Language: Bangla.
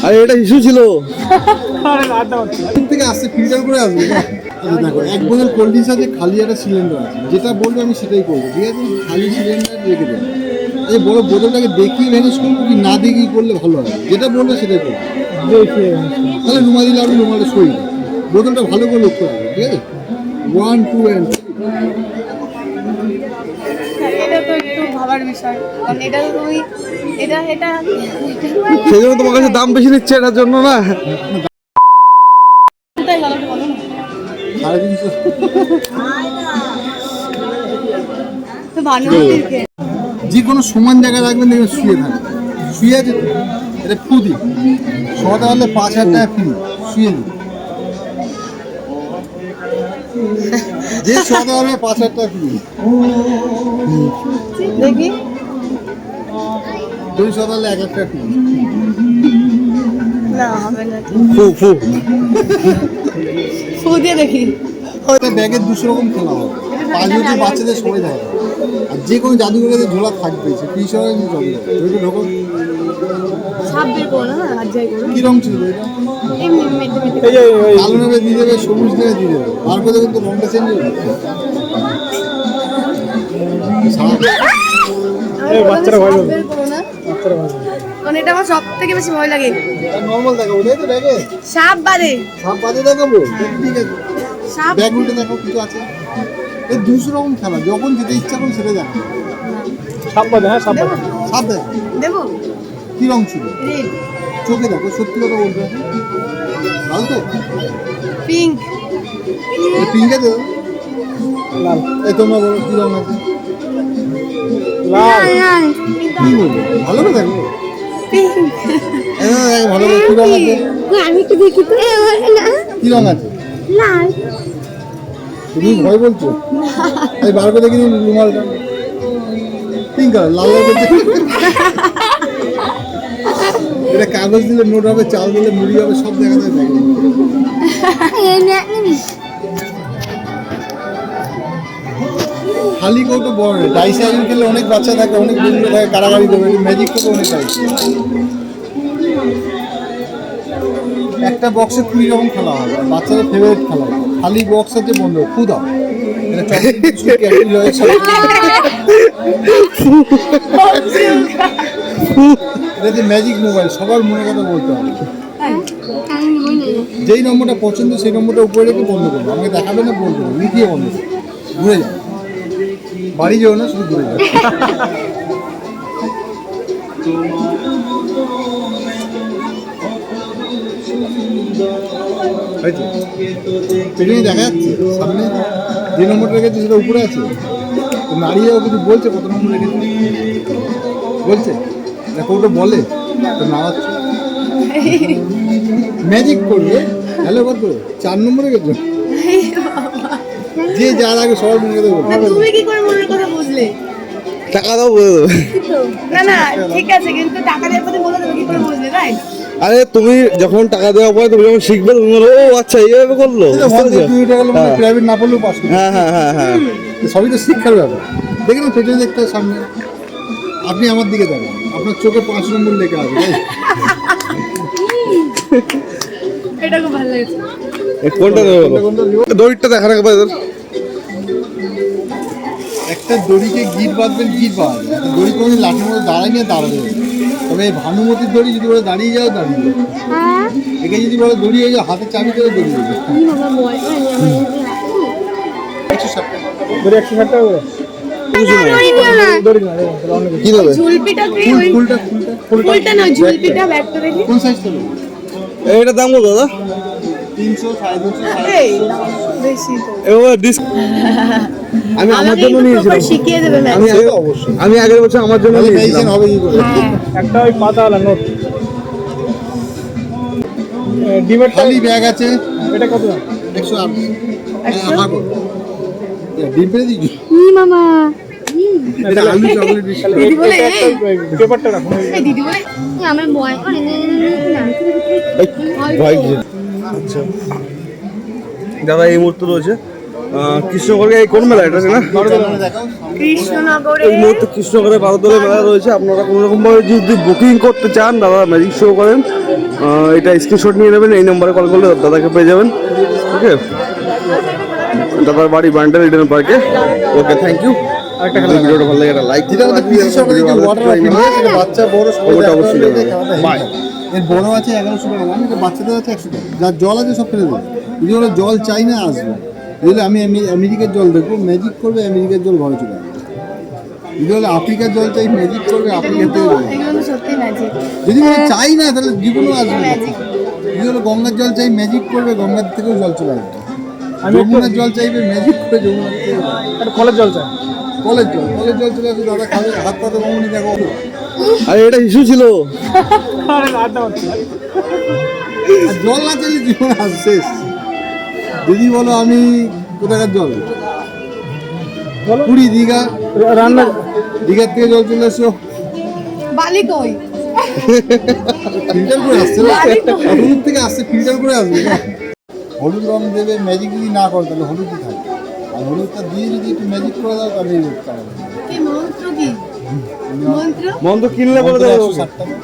আরে এটা ইস্যু ছিল থেকে আসছে ফিল্টার করে আসবে। দেখো এক বোতল কোল্ড ড্রিঙ্কস আছে, খালি একটা সিলিন্ডার আছে, যেটা বলবে আমি সেটাই করবো, ঠিক আছে? খালি সিলিন্ডার রেখে দেবো। এই বড় বোতলটাকে দেখিয়ে ম্যানেজ করবো কি না দেখিয়ে করলে ভালো হয়, যেটা বলবে সেটাই করবো। তাহলে রুমালি লাড়ু রুমালে সই, বোতলটা ভালো করে লক্ষ্য রাখবে, ঠিক আছে? 1 2 and 3। এটা তো একটু ভাবার বিষয়, কারণ এটা তো তুমি এটা সেই জন্য তোমার কাছে দাম বেশি নিচ্ছে এটার জন্য না। কোথায় গেল একটু বলো না। 350। তো ভানুমতিকে যে কোনো সমান জায়গায় রাখবেন, দেখবেন শুয়ে থাকবে। শুয়ে আছে তো, এটা ফু দিই, শোয়াতে হলে 5,000 টাকা ফ্রি, শুয়ে দিই। যে শোয়াতে হলে 5,000 টাকা ফ্রি, দেখি দুই শোয়াতে হলে 1,000 টাকা ফ্রি। না হবে না, ফু ফু ফু দিয়ে দেখি। ব্যাগের 200 রকম খেলা হবে, 5 বছর বাচ্চাদের সবাই থাকে। আর যে কোনো জাদুঘরে ঝোলা থাকবে, সে কি সবাই ঢোকো। সাপ বের করো না, হাত যাই করো। কি রং ছিল এটা? এমনি মেতে মেতে কালো নেবে দিয়ে দেবে, সবুজ নেবে দিয়ে দেবে, আর করে কিন্তু রংটা চেঞ্জ হয়ে যাবে। বাচ্চারা ভয় পাবে, বের করো না। কারণ এটা আমার সব থেকে বেশি ভয় লাগে। নর্মাল দেখাবো, তাই তো? ব্যাগে সাপ বাদে, সাপ বাদে দেখাবো, ঠিক আছে? সাপ ব্যাগ উল্টে দেখো কিছু আছে। এই 200 রকম খেলা, যখন যেটা ইচ্ছা করুন সেটা দেখো। সাপ বাদে, হ্যাঁ সাপ দেবো সাপ দেখো দেবো কি রং ছিল, রেড চোখে দেখো, সত্যি কথা বলবে। লাল তো, পিঙ্ক পিঙ্কে দেবো। লাল। এই তোমরা বলো কি রং আছে? লাল কি বলবো, ভালো করে দেখো। পিঙ্ক ভালো করে কি রং আছে? আমি একটু দেখি তো। কি রং আছে? লাল তুমি ভয় বলছো? আমি বার করে দেখিনি রুমালটা। পিঙ্ক কালার, লাল লাল করছে। এটা কাগজ দিলে নোট হবে, চাল দিলে মুড়ি হবে, সব দেখা যাবে। খালি কৌটো বড় নেই, ডাইস আইন খেলে অনেক বাচ্চা থাকে, অনেক বন্ধু থাকে, কারাগারি দেবে। ম্যাজিক থেকে অনেক ডাইস, একটা বক্সে 20 রকম খেলা হয়, বাচ্চাদের ফেভারিট খেলা। খালি বক্স আছে বন্ধ, খুদা এটা যে ম্যাজিক মোবাইল, সবার মনে কথা বলতে হবে। যেই নম্বরটা পছন্দ সেই নম্বরটা উপরে রেখে বন্ধ করবো, আমাকে দেখাবে না, বলবো লিখিয়ে বন্ধ করবো। ঘুরে যাও, বাড়ি যেও না, শুধু ঘুরে যাও। পেছনে দেখা যাচ্ছে, সামনে যে নম্বরটা রেখেছে সেটা উপরে আছে। তো নাড়িয়েও কিছু বলছে কত নম্বর রেখেছে, বলছে না, কৌটো বলে তো নাড়াচ্ছে। ম্যাজিক করবে। হ্যালো, কত 4 নম্বরে গেছো? যে যার আগে সবার মনে কথা বলবে। তুমি কি করে মনের কথা বুঝলে? টাকা দাও বলে দেবো। না না ঠিক আছে, কিন্তু টাকা দেওয়ার পথে বলে দেবো, কি করে বুঝলে? তাই আরে তুমি যখন টাকা দেওয়ার পরে তুমি যখন শিখবে তুমি বলো, ও আচ্ছা এইভাবে করলো। প্রাইভেট না পড়লেও পাস করবে। হ্যাঁ হ্যাঁ হ্যাঁ হ্যাঁ, সবই তো শিক্ষার ব্যাপার। দেখেন পেছনে দেখতে হয়, সামনে আপনি আমার দিকে দেখেন, আপনার চোখে 5 নম্বর লেখা আছে। এটা খুব ভালো লাগছে। কোনটা দেবো? দড়িটা দেখা রাখবে এদের। একটা দড়িকে গিট বাঁধবেন, গিট বাঁধবে। দড়ি কোনো লাঠির মধ্যে দাঁড়ায় নিয়ে দাঁড়াবে। তবে এই ভানুমতির দড়ি যদি বলে দাঁড়িয়ে যাও, দাঁড়িয়ে যাও। একে যদি বলে দড়িয়ে যাও, হাতে চাবি করে দড়িয়ে যাও। 160 টাকা। 160 টাকা করে কি দেবে? ঝুলপিটা কি? ফুলটা না, ঝুলপিটা ব্যাগটা দেখি। কোন সাইজ দেবে? এইটার দাম কত দাদা? 300, 350, এই বেশি তো। এবার ডিসক আমি আমার জন্য নিয়েছিলাম। শিখিয়ে দেবে ম্যাম। অবশ্যই। আমি আগের বছর আমার জন্য মেডিসিন নিয়েছিলাম। হবে কি করে? একটা ওই পাতাওয়ালা নোট। ডিমের খালি ব্যাগ আছে, এটা কত? 180। ডিম পেরে দিচ্ছি। মামা এটা আলু চকলেট বিস্কুট। দিদি বলে পেপারটা রাখুন। এই দিদি বলে আমার বয় আচ্ছা দাদা এই মুহূর্তে রয়েছে কৃষ্ণগড়ে এই কোন মেলা এটা না? দেখাও কৃষ্ণনগরে এই মুহূর্তে কৃষ্ণগড়ে বারোদলে মেলা রয়েছে। আপনারা কোনো রকম ভাবে যদি বুকিং করতে চান, দাদা ম্যাজিক শো করেন, এটা স্ক্রিনশট নিয়ে নেবেন, এই নম্বরে কল করলে দাদাকে পেয়ে যাবেন। ওকে, দাদার বাড়ি বান্ডেল ইডেন পার্কে। ওকে, থ্যাংক ইউ। আরেকটা খেলা ভিডিওটা ভালো লাগে, একটা লাইক যেটা আমাদের পিসির সঙ্গে যে ওয়াটার রাইডিং আছে, সেটা বাচ্চা বড় সবাই ওটা দেখা অবশ্যই করে দেবে। খেলাটা বাই। এর বড় আছে 1100 টাকা দাম, এটা বাচ্চাদের আছে 100 টাকা। যার জল আছে সব ফেলে দেবে। যদি ওরা জল চাই না আসবে, বুঝলে, আমি আমেরিকার জল দেখবো, ম্যাজিক করবে, আমেরিকার জল ঘরে চলে আসবে। যদি হলে আফ্রিকার জল চাই, ম্যাজিক করবে, আফ্রিকা থেকে কিন্তু যাবে। এগুলো তো সত্যি ম্যাজিক। যদি মানে চাই না, তাহলে জীবনও আসবে না। ম্যাজিক। যদি হলো গঙ্গার জল চাই, ম্যাজিক করবে, গঙ্গার থেকেও জল চলে আসবে। যমুনার জল চাইবে, ম্যাজিক করে যমুনার থেকে কলের জল চাই। কলের জল চলে আসবে। দাদা খাবে, হাত পাতে কমনি দেখো। আরে এটা ইস্যু ছিল। আড্ডা মারছি। আর জল না চাইলে জীবন আজ শেষ। যদি বলো আমি কোথাকার জল, বলো। পুরী, দীঘা, রান্না দীঘার থেকে জল চলে আসো, বালি কই? ফিল্টার করে আসছে না, দূর থেকে আসছে, ফিল্টার করে আসবে না। হলুদ রং দেবে, ম্যাজিক যদি না করো তাহলে হলুদই থাকে। আর হলুদটা দিয়ে যদি একটু ম্যাজিক করে দাও তাহলে এই রোগটা হবে। কি মন্ত্র কি? মন্ত্র? মন্দ কিনলে বলে দেবো। 160 টাকা।